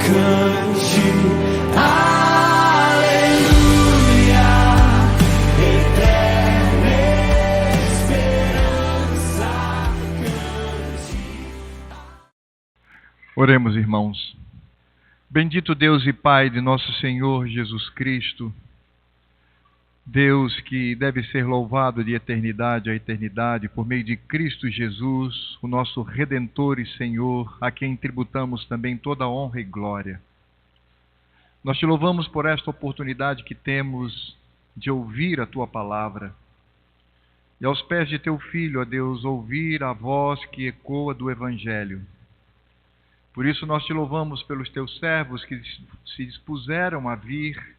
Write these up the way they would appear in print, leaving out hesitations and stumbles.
cante, aleluia, eterna esperança, cante. Oremos, irmãos. Bendito Deus e Pai de nosso Senhor Jesus Cristo, Deus que deve ser louvado de eternidade a eternidade por meio de Cristo Jesus, o nosso Redentor e Senhor, a quem tributamos também toda honra e glória. Nós te louvamos por esta oportunidade que temos de ouvir a Tua palavra e aos pés de Teu Filho, ó Deus, ouvir a voz que ecoa do Evangelho. Por isso nós te louvamos pelos Teus servos que se dispuseram a vir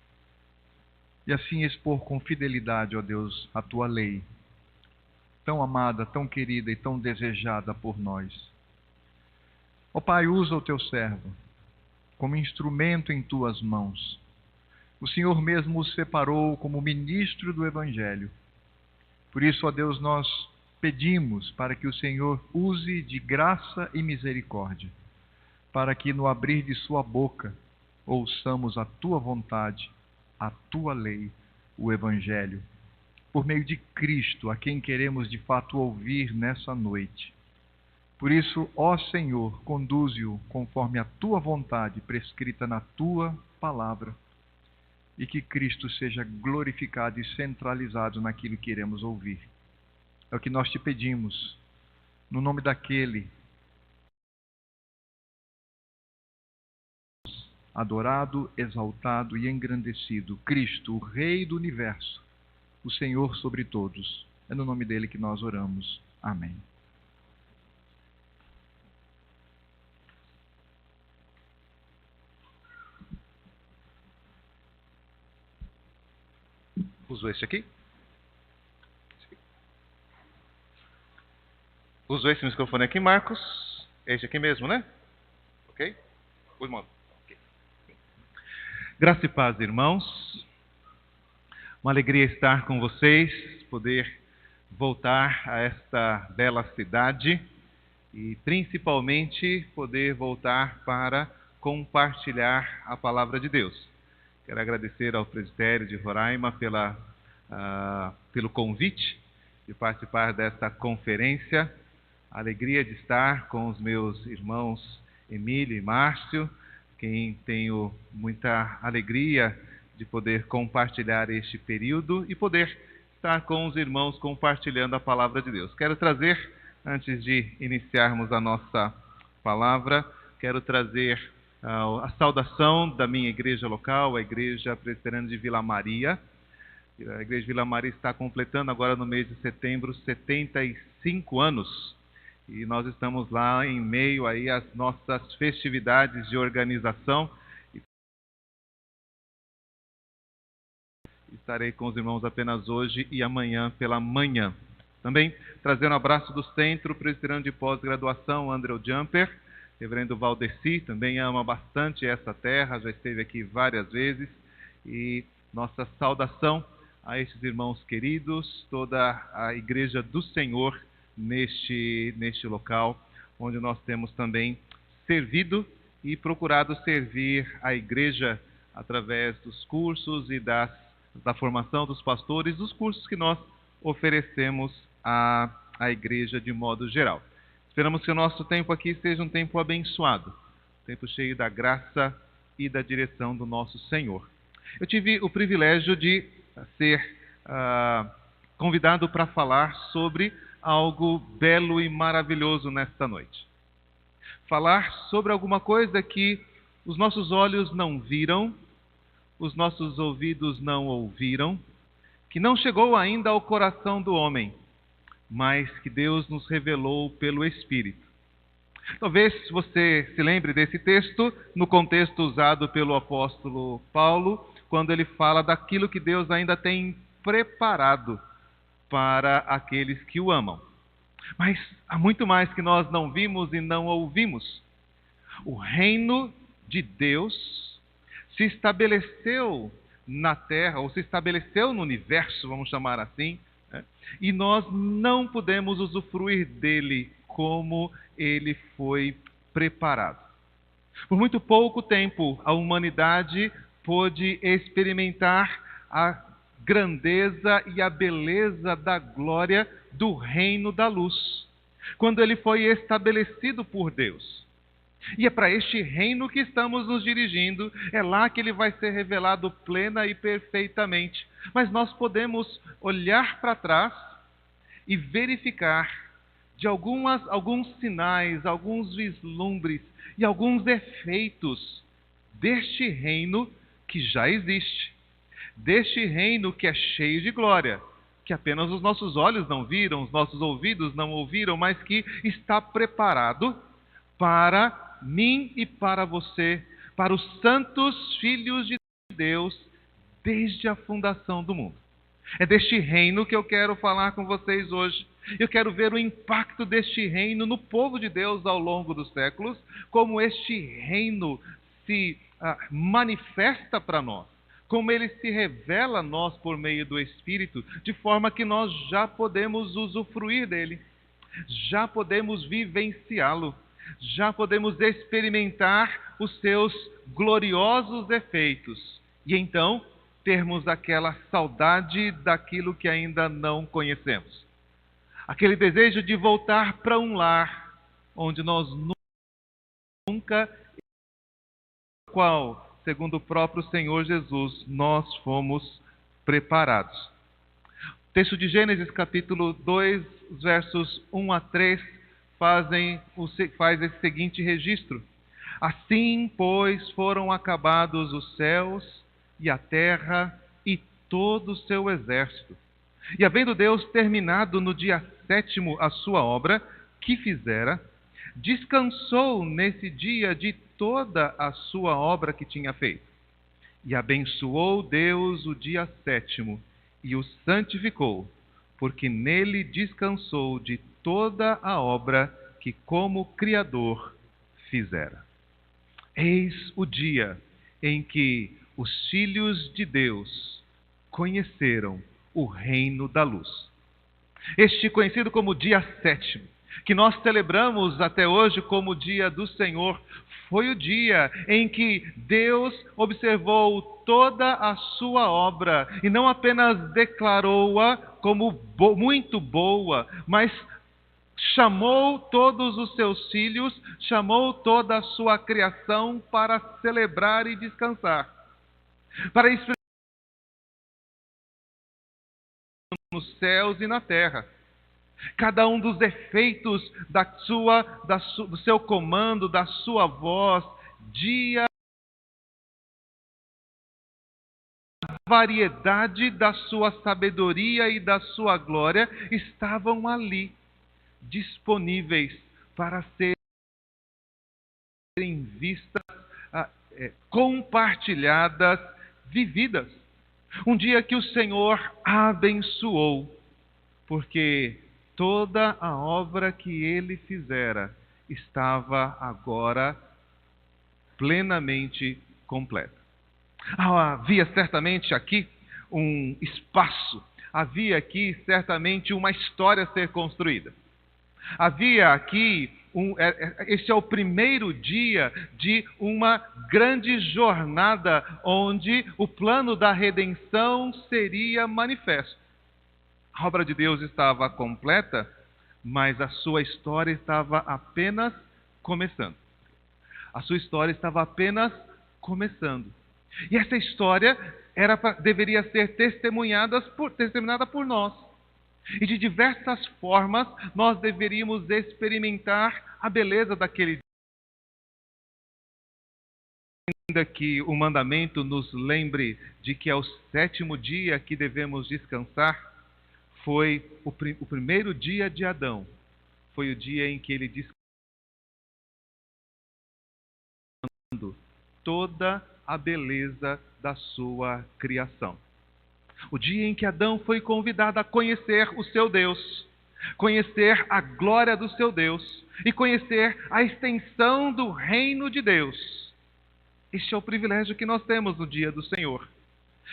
e assim expor com fidelidade, ó Deus, a Tua lei, tão amada, tão querida e tão desejada por nós. Ó Pai, usa o Teu servo como instrumento em Tuas mãos. O Senhor mesmo o separou como ministro do Evangelho. Por isso, ó Deus, nós pedimos para que o Senhor use de graça e misericórdia, para que no abrir de sua boca ouçamos a Tua vontade, a Tua lei, o Evangelho, por meio de Cristo, a quem queremos de fato ouvir nessa noite. Por isso, ó Senhor, conduze-o conforme a Tua vontade prescrita na Tua palavra, e que Cristo seja glorificado e centralizado naquilo que iremos ouvir. É o que nós te pedimos, no nome daquele adorado, exaltado e engrandecido, Cristo, o Rei do Universo, o Senhor sobre todos. É no nome dele que nós oramos. Amém. Usou esse aqui? Usou esse microfone aqui, Marcos? Esse aqui mesmo, né? Ok? Oi, irmão. Graça e paz, irmãos. Uma alegria estar com vocês, poder voltar a esta bela cidade e principalmente poder voltar para compartilhar a palavra de Deus. Quero agradecer ao presbitério de Roraima pelo convite de participar desta conferência. A alegria de estar com os meus irmãos Emílio e Márcio, quem tenho muita alegria de poder compartilhar este período e poder estar com os irmãos compartilhando a palavra de Deus. Quero trazer, antes de iniciarmos a nossa palavra, quero trazer a saudação da minha igreja local, a Igreja Presbiteriana de Vila Maria. A Igreja de Vila Maria está completando agora no mês de setembro 75 anos. E nós estamos lá em meio aí às nossas festividades de organização. Estarei com os irmãos apenas hoje e amanhã pela manhã. Também trazendo um abraço do Centro Presbiteriano de Pós-Graduação, André Jumper. Reverendo Valdeci também ama bastante essa terra, já esteve aqui várias vezes. E nossa saudação a estes irmãos queridos, toda a Igreja do Senhor neste local, onde nós temos também servido e procurado servir a igreja através dos cursos e da formação dos pastores, dos cursos que nós oferecemos à igreja de modo geral. Esperamos que o nosso tempo aqui seja um tempo abençoado, um tempo cheio da graça e da direção do nosso Senhor. Eu tive o privilégio de ser convidado para falar sobre algo belo e maravilhoso nesta noite. Falar sobre alguma coisa que os nossos olhos não viram, os nossos ouvidos não ouviram, que não chegou ainda ao coração do homem, mas que Deus nos revelou pelo Espírito. Talvez você se lembre desse texto no contexto usado pelo apóstolo Paulo, quando ele fala daquilo que Deus ainda tem preparado para aqueles que o amam. Mas há muito mais que nós não vimos e não ouvimos. O reino de Deus se estabeleceu na Terra, ou se estabeleceu no universo, vamos chamar assim, né? E nós não podemos usufruir dele como ele foi preparado. Por muito pouco tempo, a humanidade pôde experimentar a grandeza e a beleza da glória do reino da luz, quando ele foi estabelecido por Deus. E é para este reino que estamos nos dirigindo, é lá que ele vai ser revelado plena e perfeitamente. Mas nós podemos olhar para trás e verificar de alguns sinais, alguns vislumbres e alguns efeitos deste reino que já existe, deste reino que é cheio de glória, que apenas os nossos olhos não viram, os nossos ouvidos não ouviram, mas que está preparado para mim e para você, para os santos filhos de Deus, desde a fundação do mundo. É deste reino que eu quero falar com vocês hoje. Eu quero ver o impacto deste reino no povo de Deus ao longo dos séculos, como este reino se manifesta para nós, como ele se revela a nós por meio do Espírito, de forma que nós já podemos usufruir dele, já podemos vivenciá-lo, já podemos experimentar os seus gloriosos efeitos. E então, termos aquela saudade daquilo que ainda não conhecemos. Aquele desejo de voltar para um lar onde nós nunca, qual, segundo o próprio Senhor Jesus, nós fomos preparados. O texto de Gênesis, capítulo 2, versos 1 a 3, faz esse seguinte registro. Assim, pois, foram acabados os céus e a terra e todo o seu exército. E havendo Deus terminado no dia 7º a sua obra que fizera, descansou nesse dia de toda a sua obra que tinha feito. E abençoou Deus o dia 7º e o santificou, porque nele descansou de toda a obra que como Criador fizera. Eis o dia em que os filhos de Deus conheceram o reino da luz. Este conhecido como dia 7º, que nós celebramos até hoje como o dia do Senhor, foi o dia em que Deus observou toda a sua obra e não apenas declarou-a como muito boa, mas chamou todos os seus filhos, chamou toda a sua criação para celebrar e descansar, para experimentar nos céus e na terra. Cada um dos efeitos do seu comando, da sua voz, a variedade da sua sabedoria e da sua glória estavam ali, disponíveis para serem vistas, compartilhadas, vividas. Um dia que o Senhor abençoou, porque toda a obra que ele fizera estava agora plenamente completa. Havia certamente aqui um espaço, havia aqui certamente uma história a ser construída. Havia aqui, este é o primeiro dia de uma grande jornada onde o plano da redenção seria manifesto. A obra de Deus estava completa, mas a sua história estava apenas começando. A sua história estava apenas começando. E essa história deveria ser testemunhada por nós. E de diversas formas nós deveríamos experimentar a beleza daquele dia. Ainda que o mandamento nos lembre de que é o 7º dia que devemos descansar, foi o primeiro dia de Adão. Foi o dia em que ele descansou toda a beleza da sua criação. O dia em que Adão foi convidado a conhecer o seu Deus, conhecer a glória do seu Deus e conhecer a extensão do reino de Deus. Este é o privilégio que nós temos no dia do Senhor.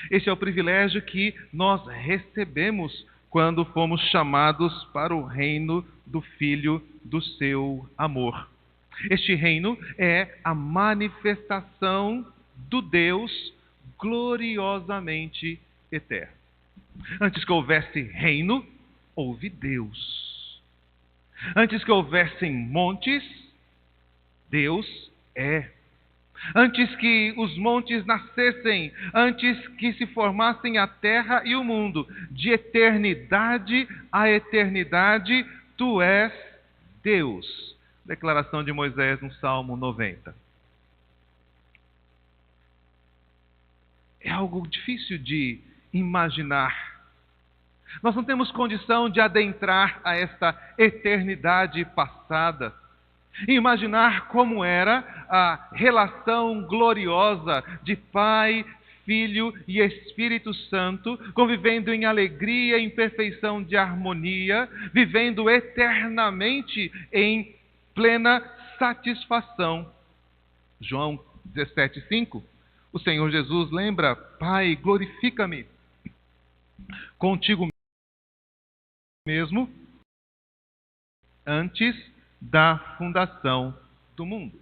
Este é o privilégio que nós recebemos quando fomos chamados para o reino do Filho do seu amor. Este reino é a manifestação do Deus gloriosamente eterno. Antes que houvesse reino, houve Deus. Antes que houvessem montes, Deus é. Antes que os montes nascessem, antes que se formassem a terra e o mundo, de eternidade a eternidade, tu és Deus. Declaração de Moisés no Salmo 90. É algo difícil de imaginar. Nós não temos condição de adentrar a esta eternidade passada e imaginar como era a relação gloriosa de Pai, Filho e Espírito Santo, convivendo em alegria, em perfeição de harmonia, vivendo eternamente em plena satisfação. João 17:5, o Senhor Jesus lembra: Pai, glorifica-me contigo mesmo antes da fundação do mundo.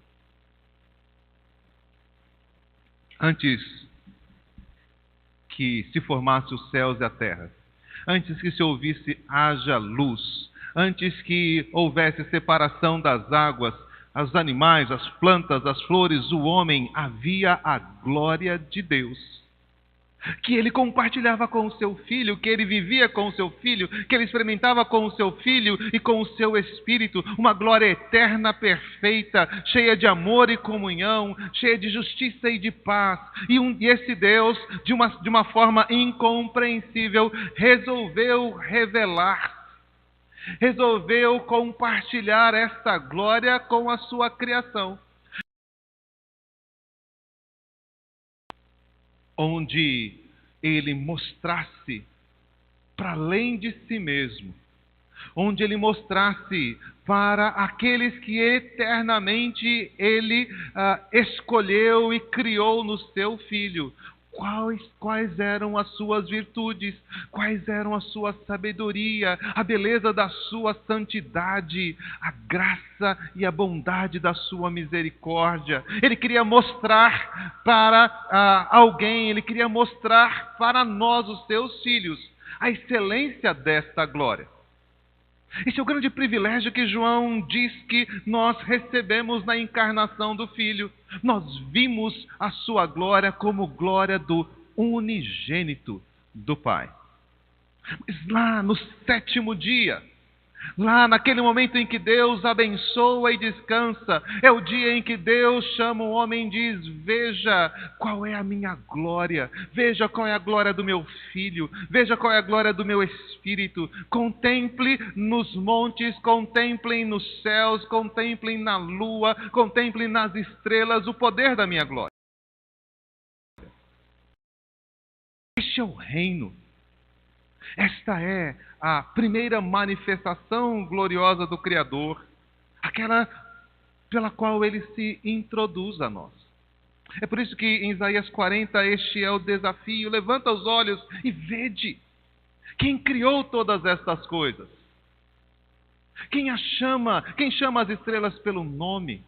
Antes que se formasse os céus e a terra, antes que se ouvisse haja luz, antes que houvesse separação das águas, os animais, as plantas, as flores, o homem, havia a glória de Deus, que ele compartilhava com o seu filho, que ele vivia com o seu filho, que ele experimentava com o seu filho e com o seu espírito, uma glória eterna, perfeita, cheia de amor e comunhão, cheia de justiça e de paz. E esse Deus, de uma forma incompreensível, resolveu revelar, resolveu compartilhar esta glória com a sua criação, onde ele mostrasse para além de si mesmo, onde ele mostrasse para aqueles que eternamente ele escolheu e criou no seu Filho, quais eram as suas virtudes, quais eram a sua sabedoria, a beleza da sua santidade, a graça e a bondade da sua misericórdia. Ele queria mostrar para alguém, ele queria mostrar para nós, os seus filhos, a excelência desta glória. Esse é o grande privilégio que João diz que nós recebemos na encarnação do Filho. Nós vimos a sua glória como glória do unigênito do Pai. Mas lá no sétimo dia, lá naquele momento em que Deus abençoa e descansa, é o dia em que Deus chama o homem e diz: veja qual é a minha glória, veja qual é a glória do meu Filho, veja qual é a glória do meu Espírito. Contemple nos montes, contemplem nos céus, contemplem na lua, contemplem nas estrelas o poder da minha glória. Este é o reino. Esta é a primeira manifestação gloriosa do Criador, aquela pela qual ele se introduz a nós. É por isso que em Isaías 40 este é o desafio: levanta os olhos e vede quem criou todas estas coisas. Quem chama as estrelas pelo nome.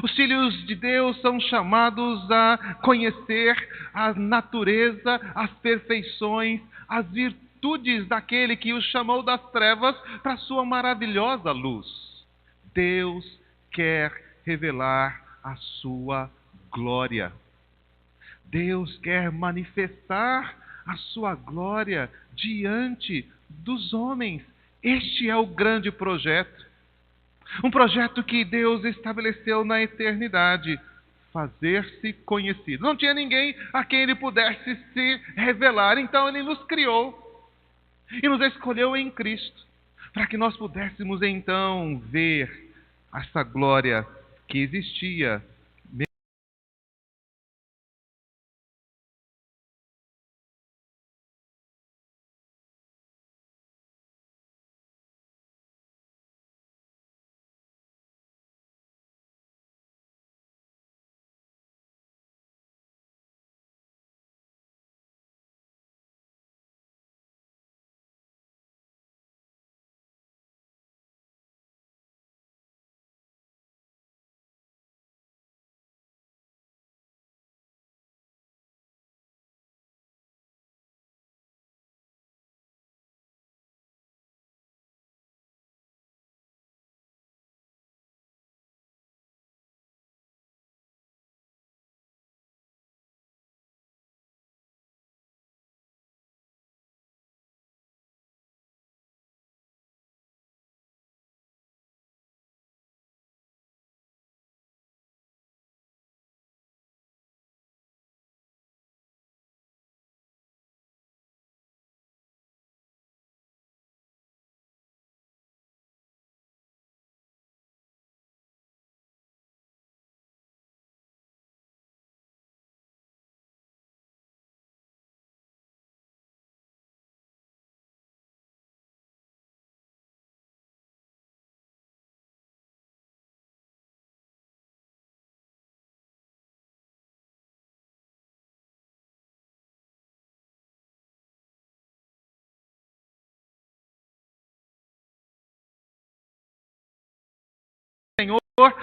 Os filhos de Deus são chamados a conhecer a natureza, as perfeições, as virtudes daquele que os chamou das trevas para a sua maravilhosa luz. Deus quer revelar a sua glória. Deus quer manifestar a sua glória diante dos homens. Este é o grande projeto. Um projeto que Deus estabeleceu na eternidade. Fazer-se conhecido. Não tinha ninguém a quem ele pudesse se revelar. Então ele nos criou e nos escolheu em Cristo, para que nós pudéssemos então ver essa glória que existia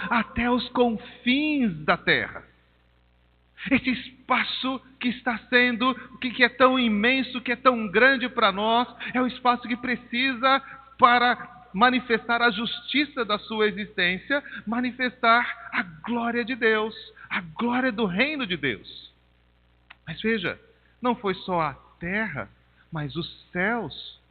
até os confins da terra. Esse espaço que está sendo, que é tão imenso, que é tão grande para nós, é o espaço que precisa para manifestar a justiça da sua existência, manifestar a glória de Deus, a glória do reino de Deus. Mas veja, não foi só a terra, mas os céus.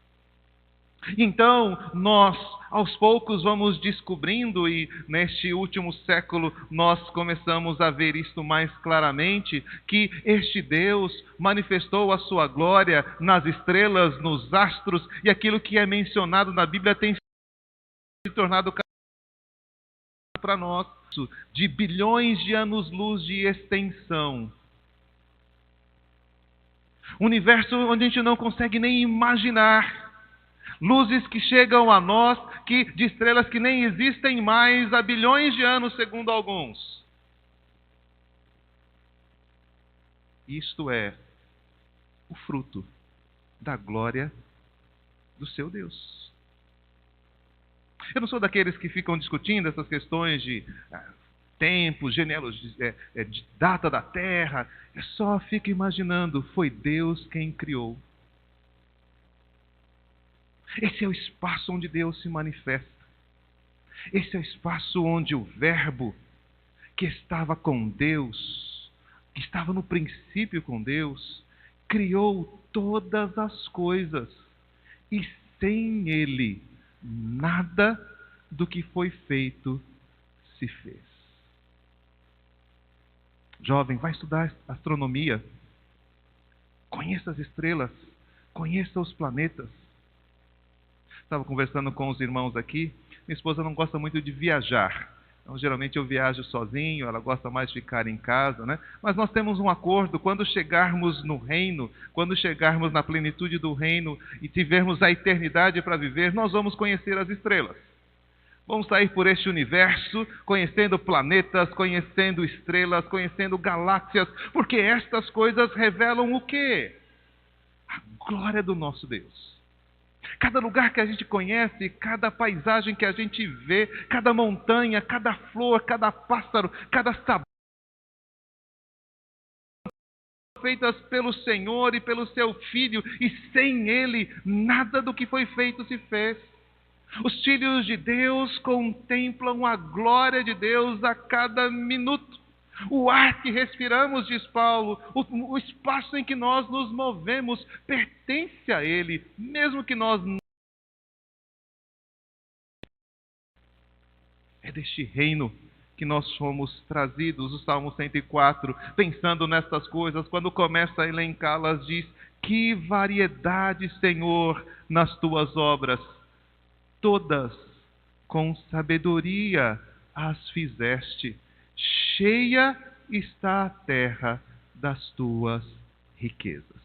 Então, nós, aos poucos, vamos descobrindo, e neste último século nós começamos a ver isto mais claramente, que este Deus manifestou a sua glória nas estrelas, nos astros, e aquilo que é mencionado na Bíblia tem se tornado para nós de bilhões de anos-luz de extensão. Universo onde a gente não consegue nem imaginar. Luzes que chegam a nós de estrelas que nem existem mais há bilhões de anos, segundo alguns. Isto é o fruto da glória do seu Deus. Eu não sou daqueles que ficam discutindo essas questões de tempo, genealogia, de data da terra. Eu só fico imaginando, foi Deus quem criou. Esse é o espaço onde Deus se manifesta. Esse é o espaço onde o Verbo, que estava com Deus, que estava no princípio com Deus, criou todas as coisas. E sem Ele, nada do que foi feito se fez. Jovem, vai estudar astronomia. Conheça as estrelas, conheça os planetas. Estava conversando com os irmãos aqui. Minha esposa não gosta muito de viajar. Então, geralmente eu viajo sozinho, ela gosta mais de ficar em casa, né? Mas nós temos um acordo, quando chegarmos no reino, quando chegarmos na plenitude do reino e tivermos a eternidade para viver, nós vamos conhecer as estrelas. Vamos sair por este universo, conhecendo planetas, conhecendo estrelas, conhecendo galáxias, porque estas coisas revelam o quê? A glória do nosso Deus. Cada lugar que a gente conhece, cada paisagem que a gente vê, cada montanha, cada flor, cada pássaro, cada sabor, feitas pelo Senhor e pelo seu Filho, e sem Ele, nada do que foi feito se fez. Os filhos de Deus contemplam a glória de Deus a cada minuto. O ar que respiramos, diz Paulo, o espaço em que nós nos movemos, pertence a Ele, mesmo que nós não. É deste reino que nós fomos trazidos. O Salmo 104, pensando nestas coisas, quando começa a elencá-las, diz: que variedade, Senhor, nas tuas obras! Todas com sabedoria as fizeste. Cheia está a terra das tuas riquezas.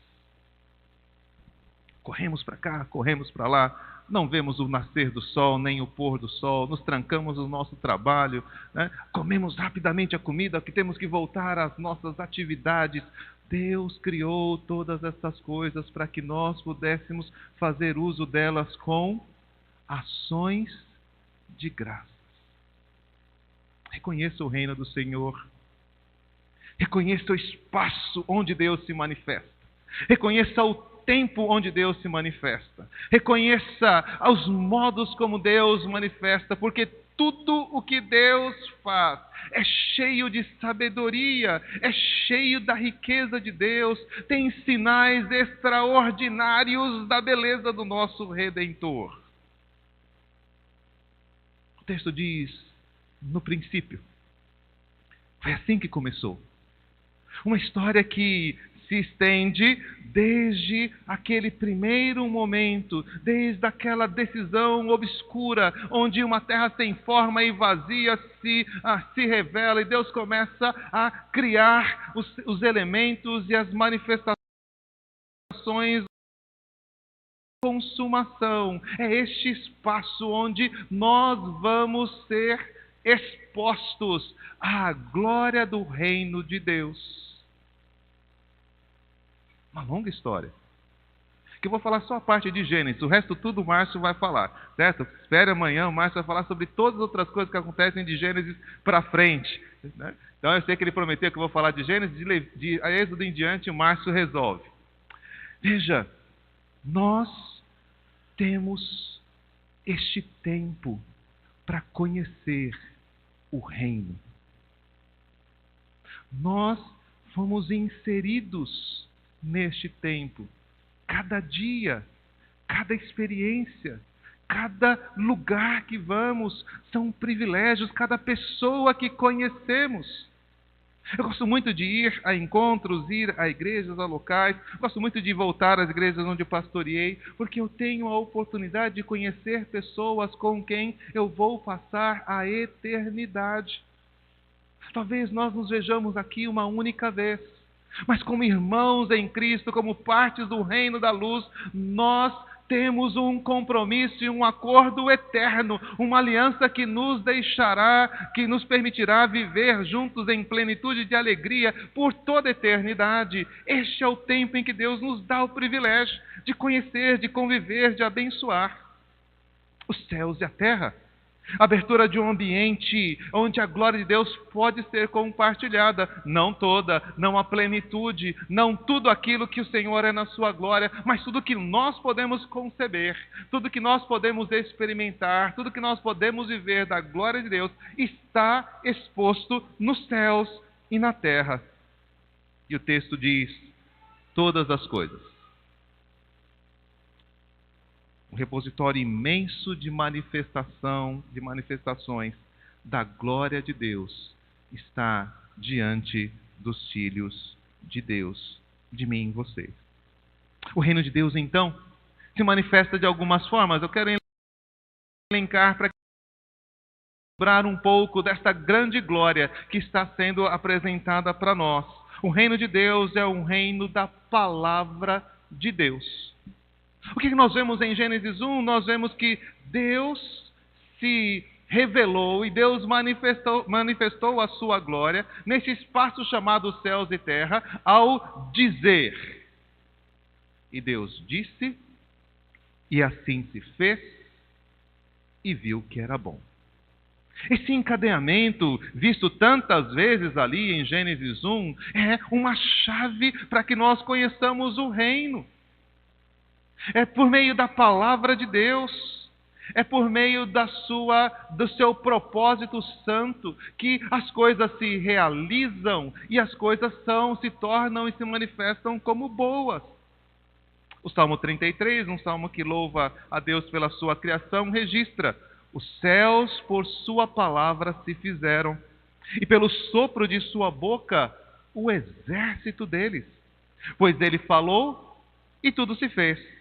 Corremos para cá, corremos para lá, não vemos o nascer do sol, nem o pôr do sol, nos trancamos no nosso trabalho, né? Comemos rapidamente a comida, que temos que voltar às nossas atividades. Deus criou todas essas coisas para que nós pudéssemos fazer uso delas com ações de graças. Reconheça o reino do Senhor. Reconheça o espaço onde Deus se manifesta. Reconheça o tempo onde Deus se manifesta. Reconheça os modos como Deus manifesta, porque tudo o que Deus faz é cheio de sabedoria, é cheio da riqueza de Deus, tem sinais extraordinários da beleza do nosso Redentor. O texto diz: no princípio. Foi assim que começou. Uma história que se estende desde aquele primeiro momento, desde aquela decisão obscura, onde uma terra sem forma e vazia se revela, e Deus começa a criar os elementos e as manifestações. Consumação. É este espaço onde nós vamos ser expostos à glória do reino de Deus. Uma longa história Que eu vou falar só a parte de Gênesis, o resto tudo o Márcio vai falar, certo? Espere amanhã, o Márcio vai falar sobre todas as outras coisas que acontecem de Gênesis para frente, né? Então eu sei que ele prometeu que eu vou falar de Gênesis, de Êxodo em diante, o Márcio resolve. Veja, nós temos este tempo para conhecer o reino. Nós fomos inseridos neste tempo. Cada dia, cada experiência, cada lugar que vamos são privilégios, cada pessoa que conhecemos. Eu gosto muito de ir a encontros, ir a igrejas, a locais. Gosto muito de voltar às igrejas onde eu pastoreei, porque eu tenho a oportunidade de conhecer pessoas com quem eu vou passar a eternidade. Talvez nós nos vejamos aqui uma única vez, mas como irmãos em Cristo, como partes do reino da luz, nós temos um compromisso e um acordo eterno, uma aliança que nos deixará, que nos permitirá viver juntos em plenitude de alegria por toda a eternidade. Este é o tempo em que Deus nos dá o privilégio de conhecer, de conviver, de abençoar os céus e a terra. A abertura de um ambiente onde a glória de Deus pode ser compartilhada. Não toda, não a plenitude, não tudo aquilo que o Senhor é na sua glória, mas tudo que nós podemos conceber, tudo que nós podemos experimentar, tudo que nós podemos viver da glória de Deus está exposto nos céus e na terra. E o texto diz: todas as coisas. Um repositório imenso de manifestações da glória de Deus está diante dos filhos de Deus, de mim e você. O reino de Deus, então, se manifesta de algumas formas. Eu quero elencar para lembrar um pouco desta grande glória que está sendo apresentada para nós. O reino de Deus é um reino da palavra de Deus. O que nós vemos em Gênesis 1? Nós vemos que Deus se revelou e Deus manifestou a sua glória nesse espaço chamado céus e terra ao dizer. E Deus disse, e assim se fez, e viu que era bom. Esse encadeamento, visto tantas vezes ali em Gênesis 1, é uma chave para que nós conheçamos o reino. É por meio da palavra de Deus, é por meio do seu propósito santo que as coisas se realizam e as coisas se tornam e se manifestam como boas. O Salmo 33, um salmo que louva a Deus pela sua criação, registra: os céus por sua palavra se fizeram, e pelo sopro de sua boca o exército deles. Pois ele falou e tudo se fez.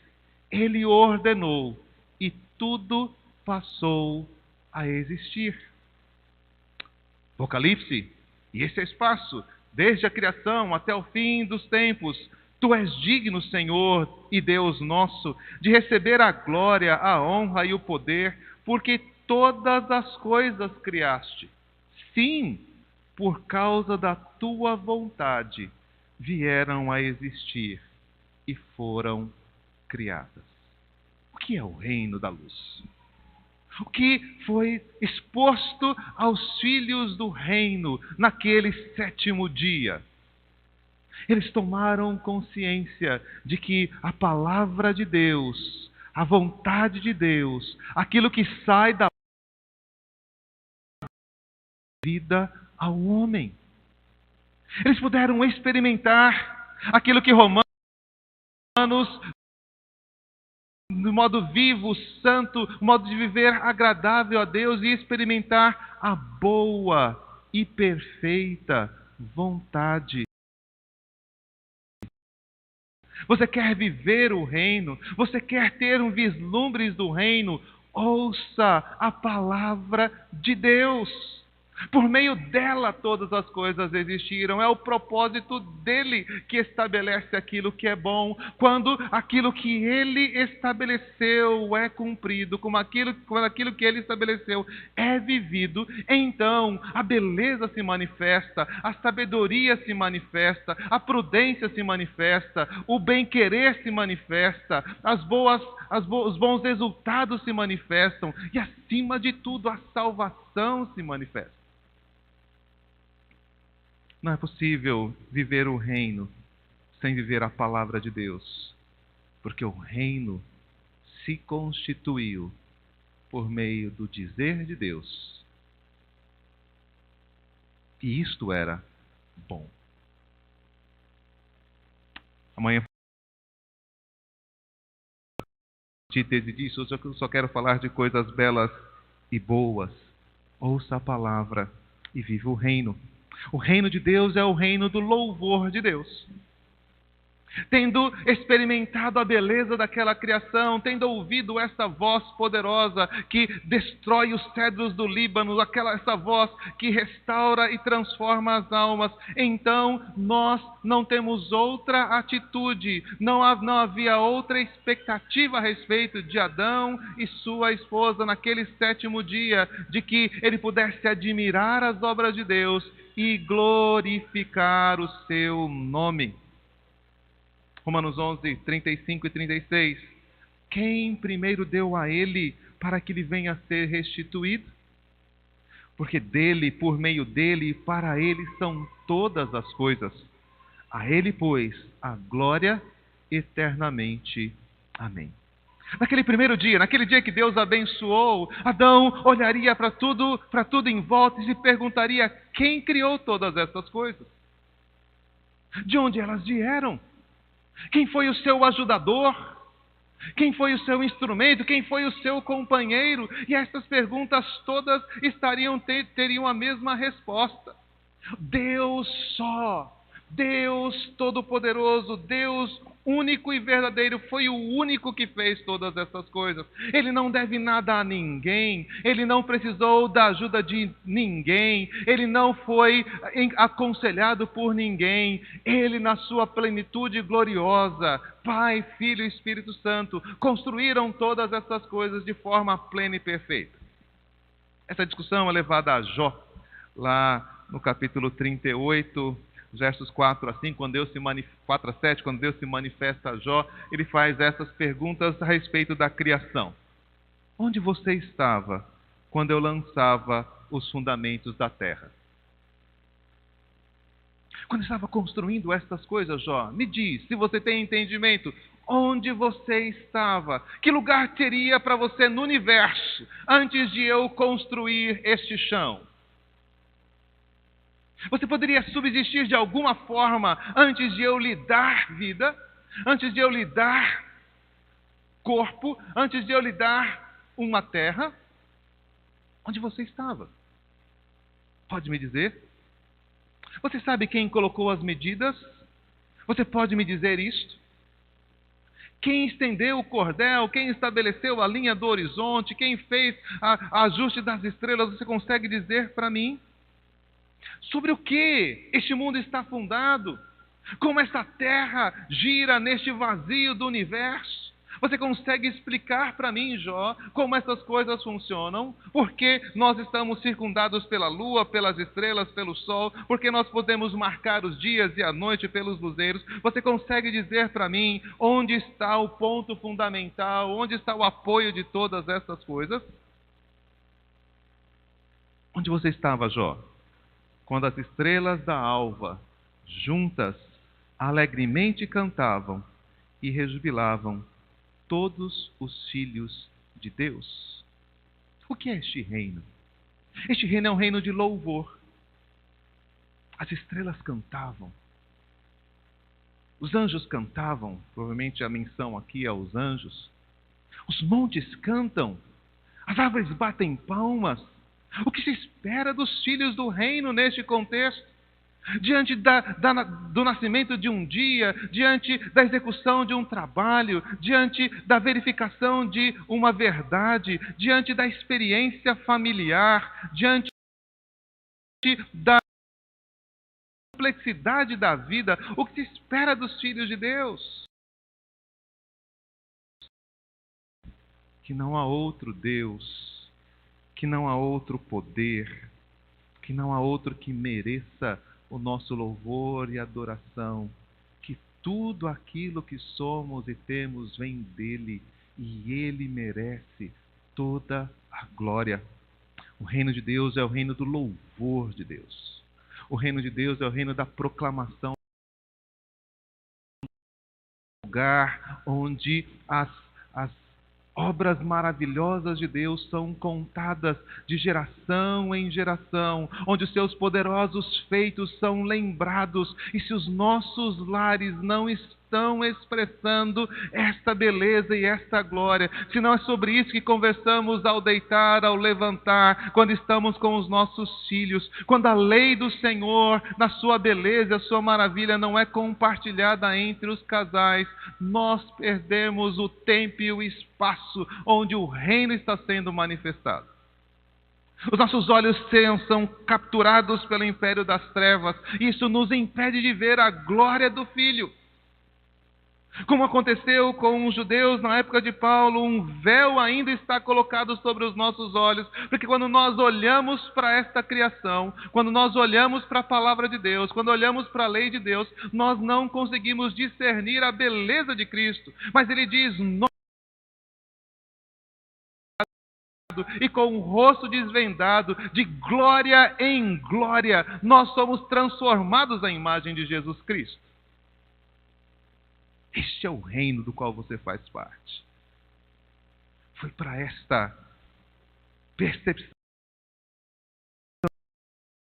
Ele ordenou e tudo passou a existir. Apocalipse, e esse é espaço, desde a criação até o fim dos tempos. Tu és digno, Senhor e Deus nosso, de receber a glória, a honra e o poder, porque todas as coisas criaste. Sim, por causa da tua vontade, vieram a existir e foram criadas. O que é o reino da luz? O que foi exposto aos filhos do reino naquele sétimo dia? Eles tomaram consciência de que a palavra de Deus, a vontade de Deus, aquilo que sai da vida ao homem. Eles puderam experimentar aquilo que Romanos, no modo vivo, santo, modo de viver agradável a Deus e experimentar a boa e perfeita vontade. Você quer viver o reino? Você quer ter um vislumbre do reino? Ouça a palavra de Deus. Por meio dela todas as coisas existiram. É o propósito dele que estabelece aquilo que é bom. Quando aquilo que ele estabeleceu é cumprido, quando aquilo que ele estabeleceu é vivido, então a beleza se manifesta, a sabedoria se manifesta, a prudência se manifesta, o bem-querer se manifesta, os bons resultados se manifestam e, acima de tudo, a salvação se manifesta. Não é possível viver o reino sem viver a palavra de Deus, porque o reino se constituiu por meio do dizer de Deus. E isto era bom. Amanhã, antítese disso, eu só quero falar de coisas belas e boas. Ouça a palavra e viva o reino. O reino de Deus é o reino do louvor de Deus. Tendo experimentado a beleza daquela criação, tendo ouvido essa voz poderosa que destrói os cedros do Líbano, essa voz que restaura e transforma as almas, então nós não temos outra atitude, não havia outra expectativa a respeito de Adão e sua esposa naquele 7º dia, de que ele pudesse admirar as obras de Deus e glorificar o seu nome. Romanos 11, 35 e 36. Quem primeiro deu a ele para que ele venha a ser restituído? Porque dele, por meio dele e para ele são todas as coisas. A ele, pois, a glória eternamente. Amém. Naquele primeiro dia, naquele dia que Deus abençoou, Adão olharia para tudo em volta e se perguntaria: quem criou todas essas coisas? De onde elas vieram? Quem foi o seu ajudador? Quem foi o seu instrumento? Quem foi o seu companheiro? E essas perguntas todas teriam a mesma resposta. Deus só. Deus Todo-Poderoso, Deus único e verdadeiro, foi o único que fez todas essas coisas. Ele não deve nada a ninguém, ele não precisou da ajuda de ninguém, ele não foi aconselhado por ninguém. Ele, na sua plenitude gloriosa, Pai, Filho e Espírito Santo, construíram todas essas coisas de forma plena e perfeita. Essa discussão é levada a Jó, lá no capítulo 38, versos 4 a 5, 4 a 7, quando Deus se manifesta a Jó, ele faz essas perguntas a respeito da criação. Onde você estava quando eu lançava os fundamentos da terra? Quando estava construindo estas coisas, Jó, me diz, se você tem entendimento, onde você estava? Que lugar teria para você no universo antes de eu construir este chão? Você poderia subsistir de alguma forma antes de eu lhe dar vida, antes de eu lhe dar corpo, antes de eu lhe dar uma terra? Onde você estava? Pode me dizer? Você sabe quem colocou as medidas? Você pode me dizer isto? Quem estendeu o cordel? Quem estabeleceu a linha do horizonte? Quem fez a ajuste das estrelas? Você consegue dizer para mim? Sobre o que este mundo está fundado? Como essa terra gira neste vazio do universo? Você consegue explicar para mim, Jó, como essas coisas funcionam? Por que nós estamos circundados pela lua, pelas estrelas, pelo sol? Por que nós podemos marcar os dias e a noite pelos luzeiros? Você consegue dizer para mim onde está o ponto fundamental? Onde está o apoio de todas essas coisas? Onde você estava, Jó, quando as estrelas da alva, juntas, alegremente cantavam e rejubilavam todos os filhos de Deus? O que é este reino? Este reino é um reino de louvor. As estrelas cantavam. Os anjos cantavam, provavelmente a menção aqui é aos anjos. Os montes cantam. As árvores batem palmas. O que se espera dos filhos do reino neste contexto? Diante do nascimento de um dia, diante da execução de um trabalho, diante da verificação de uma verdade, diante da experiência familiar, diante diante da complexidade da vida, o que se espera dos filhos de Deus. Que não há outro Deus, que não há outro poder, que não há outro que mereça o nosso louvor e adoração, que tudo aquilo que somos e temos vem dele, e ele merece toda a glória. O reino de Deus é o reino do louvor de Deus. O reino de Deus é o reino da proclamação, lugar onde as obras maravilhosas de Deus são contadas de geração em geração, onde os seus poderosos feitos são lembrados. E se os nossos lares não estão expressando esta beleza e esta glória, se não é sobre isso que conversamos ao deitar, ao levantar, quando estamos com os nossos filhos, quando a lei do Senhor, na sua beleza, a sua maravilha, não é compartilhada entre os casais, nós perdemos o tempo e o espaço onde o reino está sendo manifestado. Os nossos olhos são capturados pelo império das trevas. Isso nos impede de ver a glória do Filho. Como aconteceu com os judeus na época de Paulo, um véu ainda está colocado sobre os nossos olhos, porque quando nós olhamos para esta criação, quando nós olhamos para a palavra de Deus, quando olhamos para a lei de Deus, nós não conseguimos discernir a beleza de Cristo. Mas ele diz, e com o rosto desvendado, de glória em glória, nós somos transformados à imagem de Jesus Cristo. Este é o reino do qual você faz parte. Foi para esta percepção que você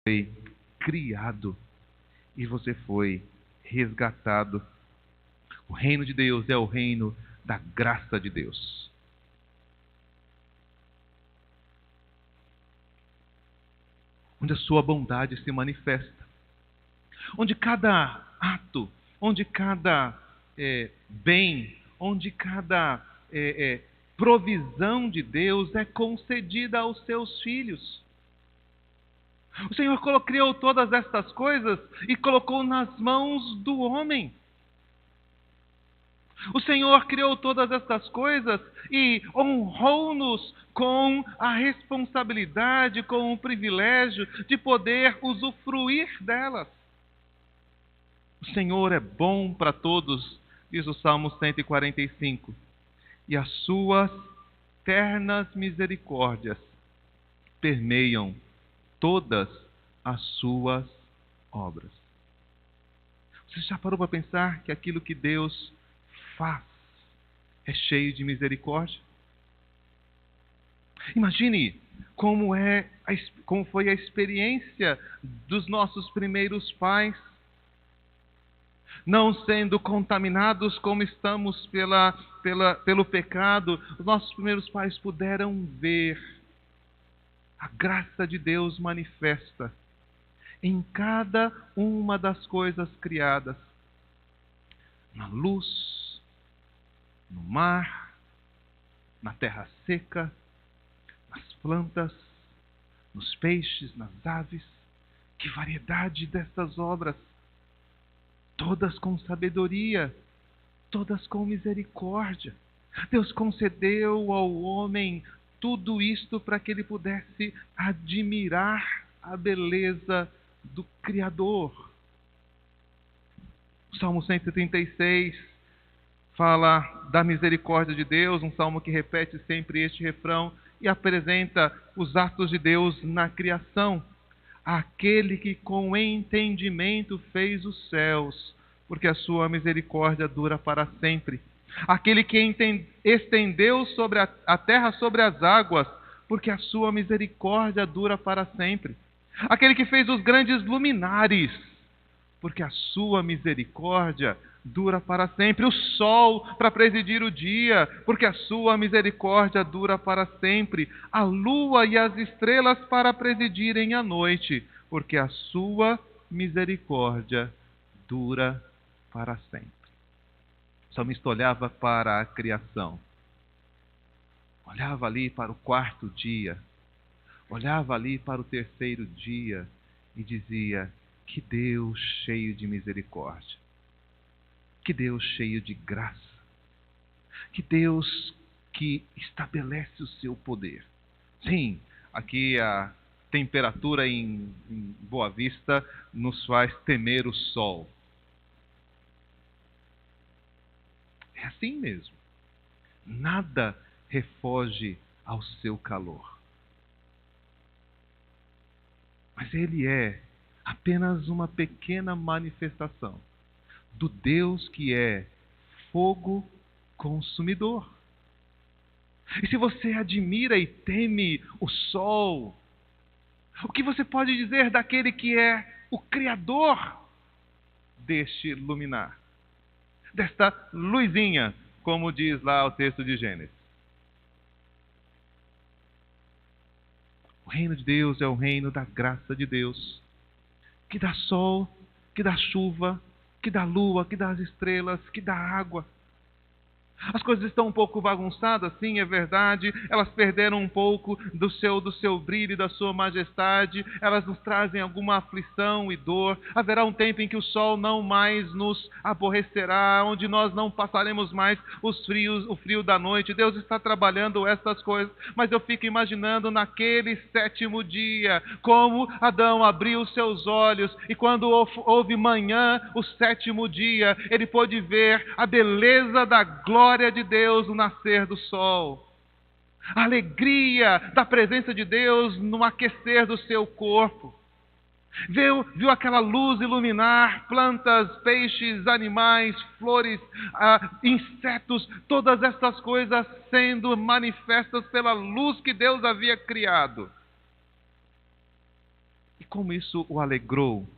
foi criado e você foi resgatado. O reino de Deus é o reino da graça de Deus. Onde a sua bondade se manifesta. Onde cada ato, onde cada bem, onde cada provisão de Deus é concedida aos seus filhos. O Senhor criou todas estas coisas e colocou nas mãos do homem. O Senhor criou todas estas coisas e honrou-nos com a responsabilidade, com o privilégio de poder usufruir delas. O Senhor é bom para todos, diz o Salmo 145, e as suas ternas misericórdias permeiam todas as suas obras. Você já parou para pensar que aquilo que Deus faz é cheio de misericórdia? Imagine como foi a experiência dos nossos primeiros pais, não sendo contaminados como estamos pelo pecado. Os nossos primeiros pais puderam ver a graça de Deus manifesta em cada uma das coisas criadas, na luz, no mar, na terra seca, nas plantas, nos peixes, nas aves. Que variedade dessas obras! Todas com sabedoria, todas com misericórdia. Deus concedeu ao homem tudo isto para que ele pudesse admirar a beleza do Criador. O Salmo 136 fala da misericórdia de Deus, um salmo que repete sempre este refrão e apresenta os atos de Deus na criação. Aquele que com entendimento fez os céus, porque a sua misericórdia dura para sempre. Aquele que estendeu sobre a terra sobre as águas, porque a sua misericórdia dura para sempre. Aquele que fez os grandes luminares, porque a sua misericórdia dura para sempre. O sol para presidir o dia, porque a sua misericórdia dura para sempre. A lua e as estrelas para presidirem a noite, porque a sua misericórdia dura para sempre. O salmista olhava para a criação, olhava ali para o quarto dia, olhava ali para o terceiro dia e dizia: que Deus cheio de misericórdia, que Deus cheio de graça, que Deus que estabelece o seu poder. Sim, aqui a temperatura em Boa Vista nos faz temer o sol. É assim mesmo. Nada refoge ao seu calor. Mas ele é apenas uma pequena manifestação do Deus que é fogo consumidor. E se você admira e teme o sol, o que você pode dizer daquele que é o Criador deste luminar, desta luzinha, como diz lá o texto de Gênesis? O reino de Deus é o reino da graça de Deus, que dá sol, que dá chuva, que dá lua, que dá as estrelas, que dá água. As coisas estão um pouco bagunçadas, sim, é verdade. Elas perderam um pouco do seu brilho e da sua majestade. Elas nos trazem alguma aflição e dor. Haverá um tempo em que o sol não mais nos aborrecerá, onde nós não passaremos mais o frio da noite. Deus está trabalhando essas coisas, mas eu fico imaginando naquele 7º dia, como Adão abriu os seus olhos e quando houve manhã, o 7º dia, ele pôde ver a beleza da glória de Deus no nascer do sol, a alegria da presença de Deus no aquecer do seu corpo. Viu aquela luz iluminar plantas, peixes, animais, flores, insetos, todas essas coisas sendo manifestas pela luz que Deus havia criado. E como isso o alegrou.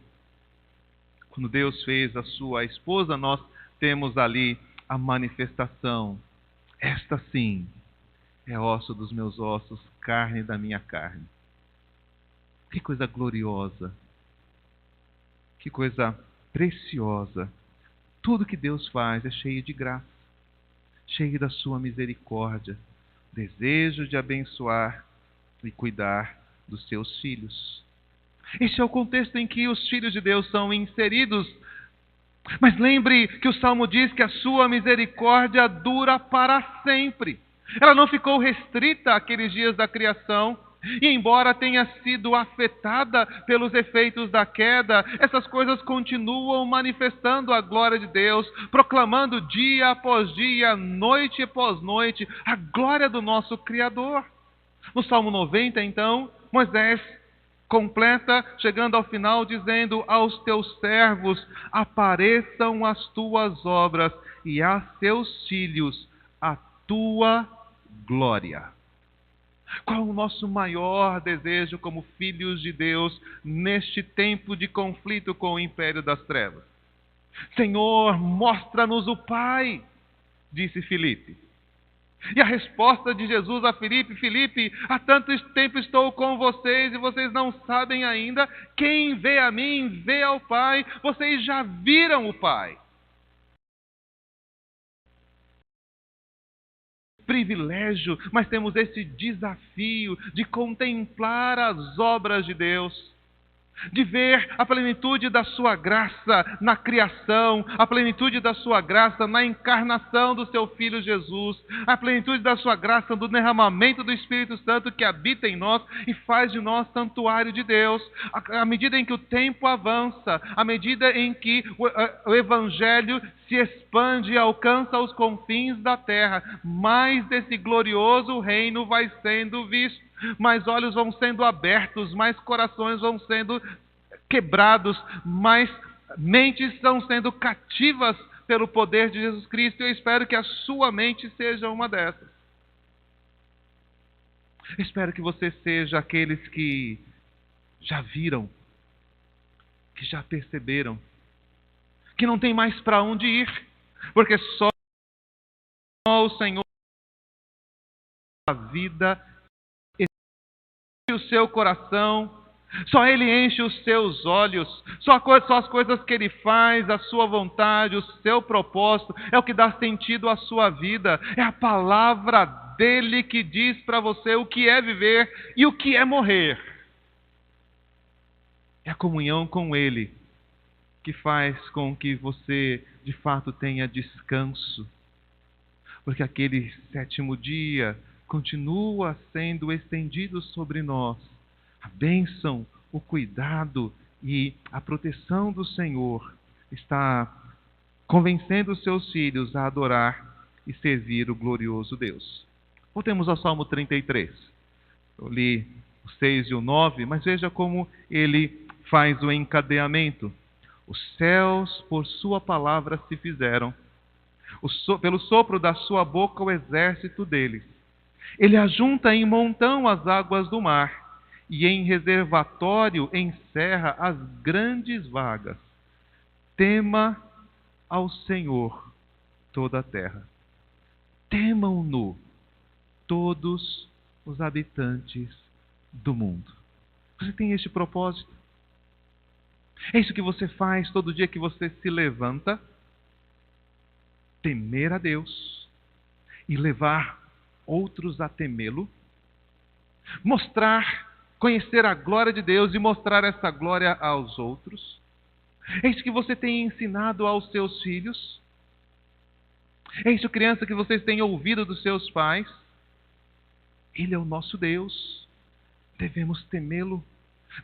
Quando Deus fez a sua esposa, nós temos ali a manifestação. Esta sim é osso dos meus ossos, carne da minha carne. Que coisa gloriosa. Que coisa preciosa. Tudo que Deus faz é cheio de graça, cheio da sua misericórdia, desejo de abençoar e cuidar dos seus filhos. Este é o contexto em que os filhos de Deus são inseridos. Mas lembre que o Salmo diz que a sua misericórdia dura para sempre. Ela não ficou restrita àqueles dias da criação. E embora tenha sido afetada pelos efeitos da queda, essas coisas continuam manifestando a glória de Deus, proclamando dia após dia, noite após noite, a glória do nosso Criador. No Salmo 90, então, Moisés completa, chegando ao final, dizendo: aos teus servos apareçam as tuas obras e a seus filhos a tua glória. Qual o nosso maior desejo como filhos de Deus neste tempo de conflito com o império das trevas? Senhor, mostra-nos o Pai, disse Filipe. E a resposta de Jesus a Filipe: Filipe, há tanto tempo estou com vocês e vocês não sabem ainda. Quem vê a mim, vê ao Pai. Vocês já viram o Pai. Privilégio, mas temos esse desafio de contemplar as obras de Deus, de ver a plenitude da sua graça na criação, a plenitude da sua graça na encarnação do seu Filho Jesus, a plenitude da sua graça no derramamento do Espírito Santo que habita em nós e faz de nós santuário de Deus. À medida em que o tempo avança, à medida em que o Evangelho se expande e alcança os confins da terra, mais desse glorioso reino vai sendo visto. Mais olhos vão sendo abertos, mais corações vão sendo quebrados, mais mentes estão sendo cativas pelo poder de Jesus Cristo. Eu espero que a sua mente seja uma dessas. Eu espero que você seja aqueles que já viram, que já perceberam, que não tem mais para onde ir, porque só o Senhor a vida o seu coração, só Ele enche os seus olhos, só as coisas que Ele faz, a sua vontade, o seu propósito, é o que dá sentido à sua vida, é a palavra dEle que diz para você o que é viver e o que é morrer. É a comunhão com Ele que faz com que você, de fato, tenha descanso. Porque aquele sétimo dia continua sendo estendido sobre nós a bênção, o cuidado e a proteção do Senhor está convencendo os seus filhos a adorar e servir o glorioso Deus. Voltemos ao Salmo 33. Eu li o 6 e o 9, mas veja como ele faz o encadeamento. Os céus, por sua palavra, se fizeram. Pelo sopro da sua boca, o exército deles. Ele ajunta em montão as águas do mar, e em reservatório encerra as grandes vagas. Tema ao Senhor toda a terra. Temam-no todos os habitantes do mundo. Você tem este propósito? É isso que você faz todo dia que você se levanta? Temer a Deus e levar outros a temê-lo? Conhecer a glória de Deus e mostrar essa glória aos outros? É isso que você tem ensinado aos seus filhos? É isso, criança, que vocês têm ouvido dos seus pais? Ele é o nosso Deus. Devemos temê-lo.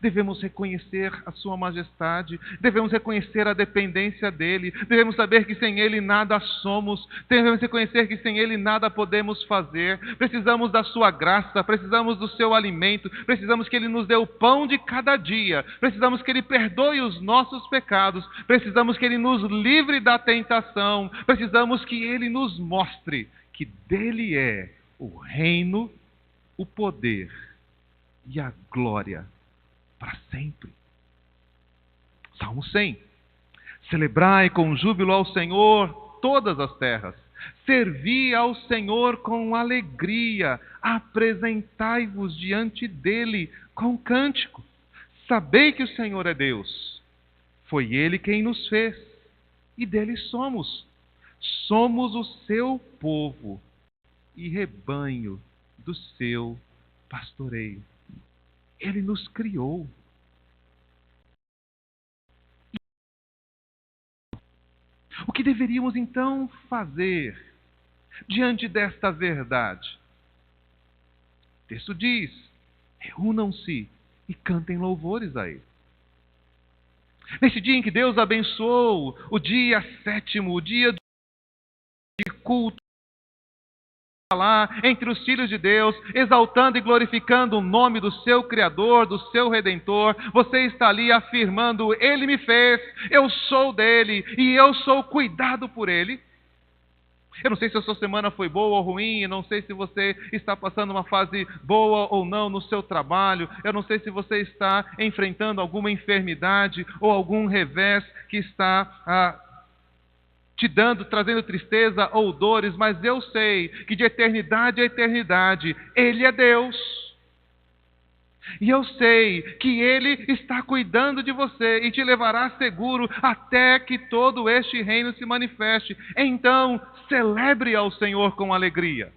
Devemos reconhecer a sua majestade, devemos reconhecer a dependência dele, devemos saber que sem ele nada somos, devemos reconhecer que sem ele nada podemos fazer. Precisamos da sua graça, precisamos do seu alimento, precisamos que ele nos dê o pão de cada dia, precisamos que ele perdoe os nossos pecados, precisamos que ele nos livre da tentação, precisamos que ele nos mostre que dele é o reino, o poder e a glória para sempre. Salmo 100. Celebrai com júbilo ao Senhor todas as terras. Servi ao Senhor com alegria. Apresentai-vos diante dele com cântico. Sabei que o Senhor é Deus. Foi ele quem nos fez e dele somos. Somos o seu povo e rebanho do seu pastoreio. Ele nos criou. O que deveríamos então fazer diante desta verdade? O texto diz: reúnam-se e cantem louvores a Ele. Nesse dia em que Deus abençoou o dia sétimo, o dia de culto, lá entre os filhos de Deus, exaltando e glorificando o nome do seu Criador, do seu Redentor, você está ali afirmando: Ele me fez, eu sou dele e eu sou cuidado por Ele. Eu não sei se a sua semana foi boa ou ruim, eu não sei se você está passando uma fase boa ou não no seu trabalho, eu não sei se você está enfrentando alguma enfermidade ou algum revés que está trazendo tristeza ou dores, mas eu sei que de eternidade a eternidade, Ele é Deus. E eu sei que Ele está cuidando de você e te levará seguro até que todo este reino se manifeste. Então, celebre ao Senhor com alegria.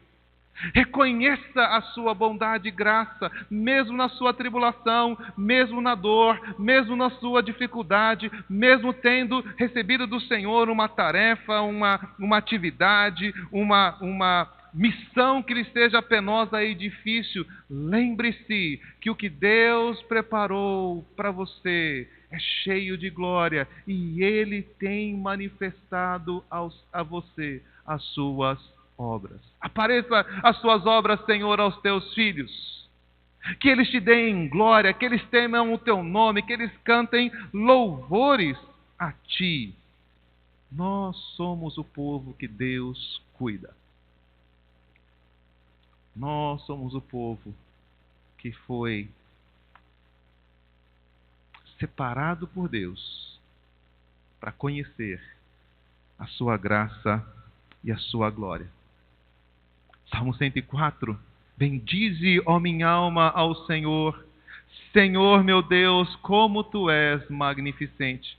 Reconheça a sua bondade e graça, mesmo na sua tribulação, mesmo na dor, mesmo na sua dificuldade, mesmo tendo recebido do Senhor uma tarefa, uma atividade, uma missão que lhe seja penosa e difícil. Lembre-se que o que Deus preparou para você é cheio de glória e Ele tem manifestado a você as suas obras. Apareça as suas obras, Senhor, aos teus filhos. Que eles te deem glória, que eles temam o teu nome, que eles cantem louvores a ti. Nós somos o povo que Deus cuida. Nós somos o povo que foi separado por Deus para conhecer a sua graça e a sua glória. Salmo 104. Bendize, ó minha alma, ao Senhor. Senhor meu Deus, como Tu és magnificente.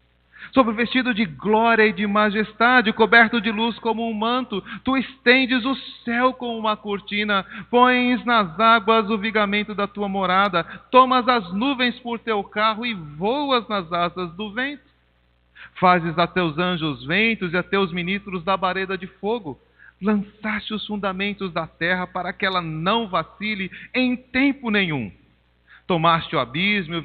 Sob o vestido de glória e de majestade, coberto de luz como um manto, tu estendes o céu como uma cortina, pões nas águas o vigamento da tua morada, tomas as nuvens por teu carro e voas nas asas do vento. Fazes a teus anjos ventos e a teus ministros labareda de fogo. Lançaste os fundamentos da terra para que ela não vacile em tempo nenhum. Tomaste o abismo e o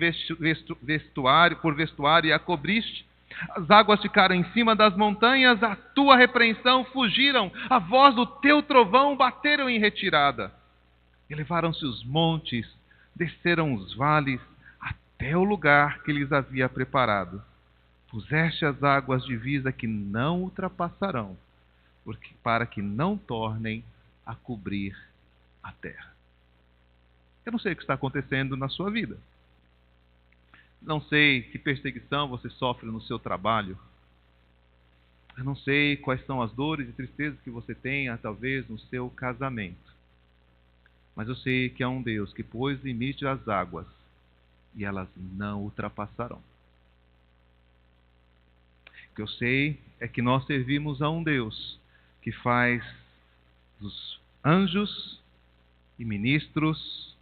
vestuário e a cobriste. As águas ficaram em cima das montanhas, a tua repreensão fugiram, a voz do teu trovão bateram em retirada. Elevaram-se os montes, desceram os vales, até o lugar que lhes havia preparado. Puseste as águas divisa que não ultrapassarão, para que não tornem a cobrir a terra. Eu não sei o que está acontecendo na sua vida. Não sei que perseguição você sofre no seu trabalho. Eu não sei quais são as dores e tristezas que você tem, talvez, no seu casamento. Mas eu sei que há um Deus que pôs limite às águas e elas não ultrapassarão. O que eu sei é que nós servimos a um Deus que faz dos anjos e ministros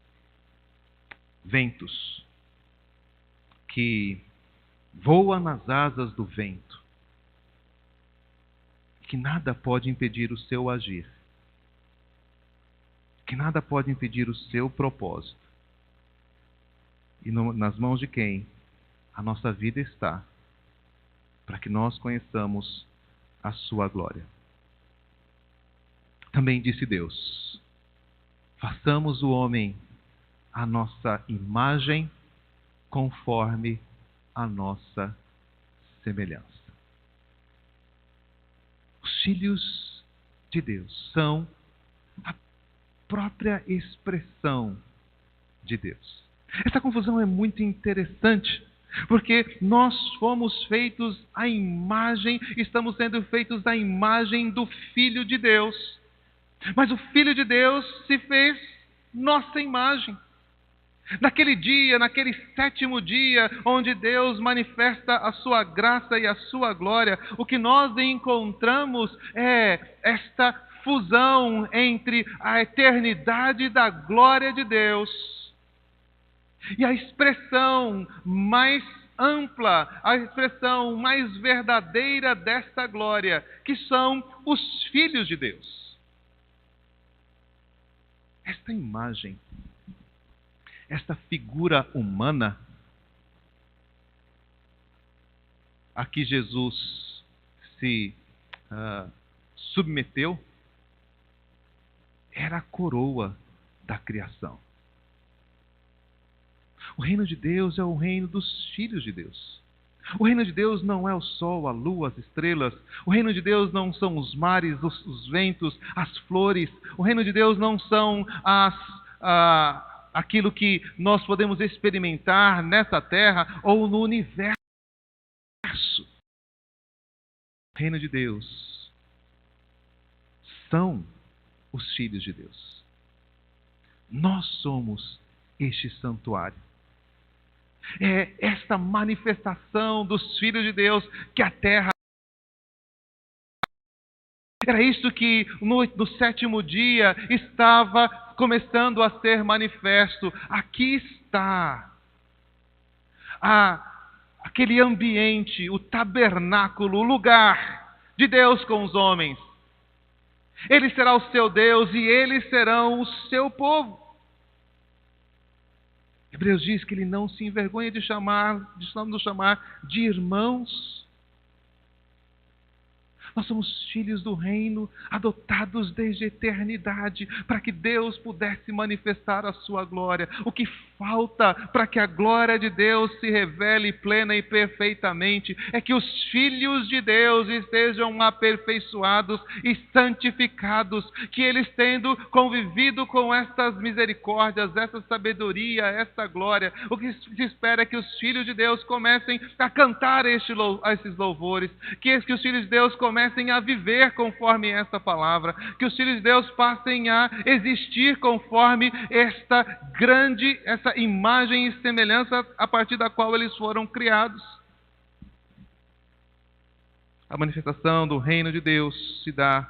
ventos, que voa nas asas do vento, que nada pode impedir o seu agir, que nada pode impedir o seu propósito. E nas mãos de quem a nossa vida está, para que nós conheçamos a sua glória. Também disse Deus: façamos o homem a nossa imagem, conforme a nossa semelhança. Os filhos de Deus são a própria expressão de Deus. Essa confusão é muito interessante, porque nós fomos feitos à imagem, estamos sendo feitos à imagem do Filho de Deus. Mas o Filho de Deus se fez nossa imagem. Naquele dia, naquele 7º dia, onde Deus manifesta a sua graça e a sua glória, o que nós encontramos é esta fusão entre a eternidade da glória de Deus e a expressão mais ampla, a expressão mais verdadeira desta glória, que são os filhos de Deus. Esta imagem, esta figura humana, a que Jesus se submeteu, era a coroa da criação. O reino de Deus é o reino dos filhos de Deus. O reino de Deus não é o sol, a lua, as estrelas. O reino de Deus não são os mares, os ventos, as flores. O reino de Deus não são aquilo que nós podemos experimentar nessa terra ou no universo. O reino de Deus são os filhos de Deus. Nós somos este santuário. É esta manifestação dos filhos de Deus que a terra... Era isso que no 7º dia estava começando a ser manifesto. Aqui está aquele ambiente, o tabernáculo, o lugar de Deus com os homens. Ele será o seu Deus e eles serão o seu povo. Hebreus diz que ele não se envergonha de nos chamar de irmãos. Nós somos filhos do reino, adotados desde a eternidade, para que Deus pudesse manifestar a sua glória. O que falta para que a glória de Deus se revele plena e perfeitamente é que os filhos de Deus estejam aperfeiçoados e santificados, que eles, tendo convivido com estas misericórdias, essa sabedoria, essa glória, o que se espera é que os filhos de Deus comecem a cantar esses louvores, que os filhos de Deus comecem a viver conforme essa palavra, que os filhos de Deus passem a existir conforme essa imagem e semelhança a partir da qual eles foram criados. A manifestação do reino de Deus se dá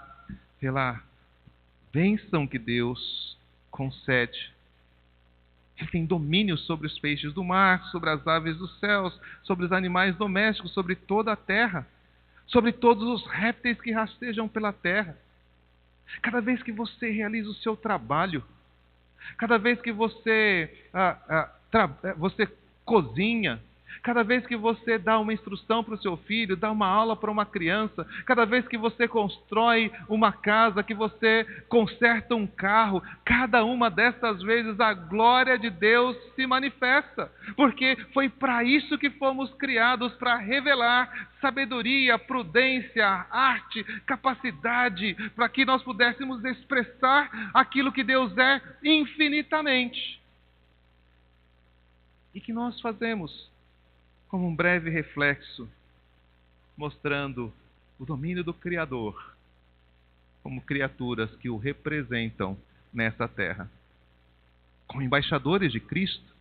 pela bênção que Deus concede. Ele tem domínio sobre os peixes do mar, sobre as aves dos céus, sobre os animais domésticos, sobre toda a terra, sobre todos os répteis que rastejam pela terra. Cada vez que você realiza o seu trabalho, cada vez que você cozinha, cada vez que você dá uma instrução para o seu filho, dá uma aula para uma criança, cada vez que você constrói uma casa, que você conserta um carro, cada uma dessas vezes a glória de Deus se manifesta, porque foi para isso que fomos criados, para revelar sabedoria, prudência, arte, capacidade, para que nós pudéssemos expressar aquilo que Deus é infinitamente. E que nós fazemos como um breve reflexo, mostrando o domínio do Criador, como criaturas que o representam nessa terra. Como embaixadores de Cristo,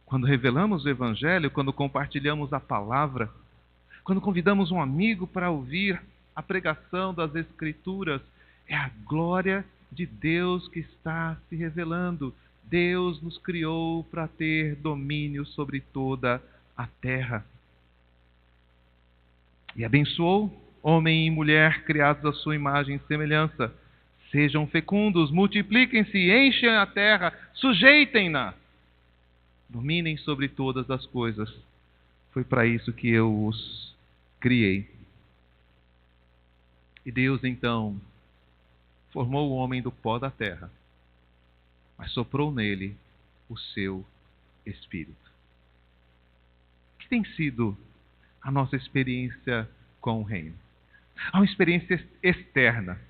quando revelamos o Evangelho, quando compartilhamos a palavra, quando convidamos um amigo para ouvir a pregação das Escrituras, é a glória de Deus que está se revelando. Deus nos criou para ter domínio sobre toda a terra. E abençoou homem e mulher criados à sua imagem e semelhança. Sejam fecundos, multipliquem-se, enchem a terra, sujeitem-na, dominem sobre todas as coisas. Foi para isso que eu os criei. E Deus então formou o homem do pó da terra, mas soprou nele o seu Espírito. O que tem sido a nossa experiência com o reino? Há uma experiência externa,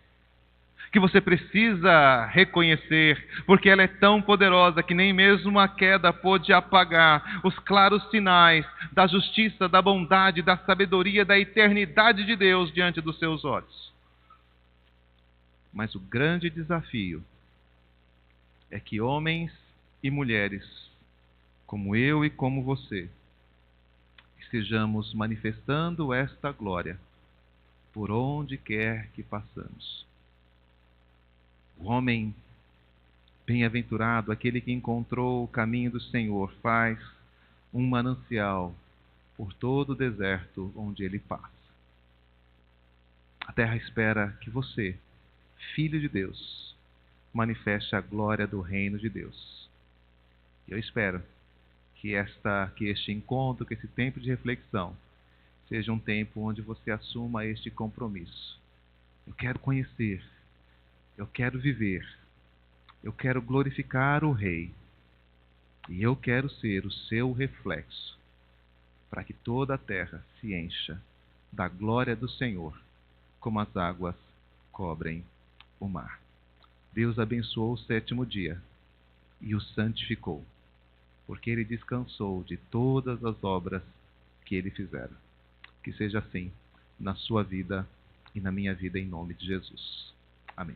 que você precisa reconhecer, porque ela é tão poderosa que nem mesmo a queda pôde apagar os claros sinais da justiça, da bondade, da sabedoria, da eternidade de Deus diante dos seus olhos. Mas o grande desafio é que homens e mulheres, como eu e como você, estejamos manifestando esta glória por onde quer que passamos. O homem bem-aventurado, aquele que encontrou o caminho do Senhor, faz um manancial por todo o deserto onde ele passa. A terra espera que você, filho de Deus, manifeste a glória do reino de Deus. E eu espero que este encontro, que esse tempo de reflexão, seja um tempo onde você assuma este compromisso. Eu quero conhecer, eu quero viver, eu quero glorificar o Rei, e eu quero ser o seu reflexo, para que toda a terra se encha da glória do Senhor, como as águas cobrem o mar. Deus abençoou o 7º dia e o santificou, porque ele descansou de todas as obras que ele fizera. Que seja assim na sua vida e na minha vida, em nome de Jesus. Amém.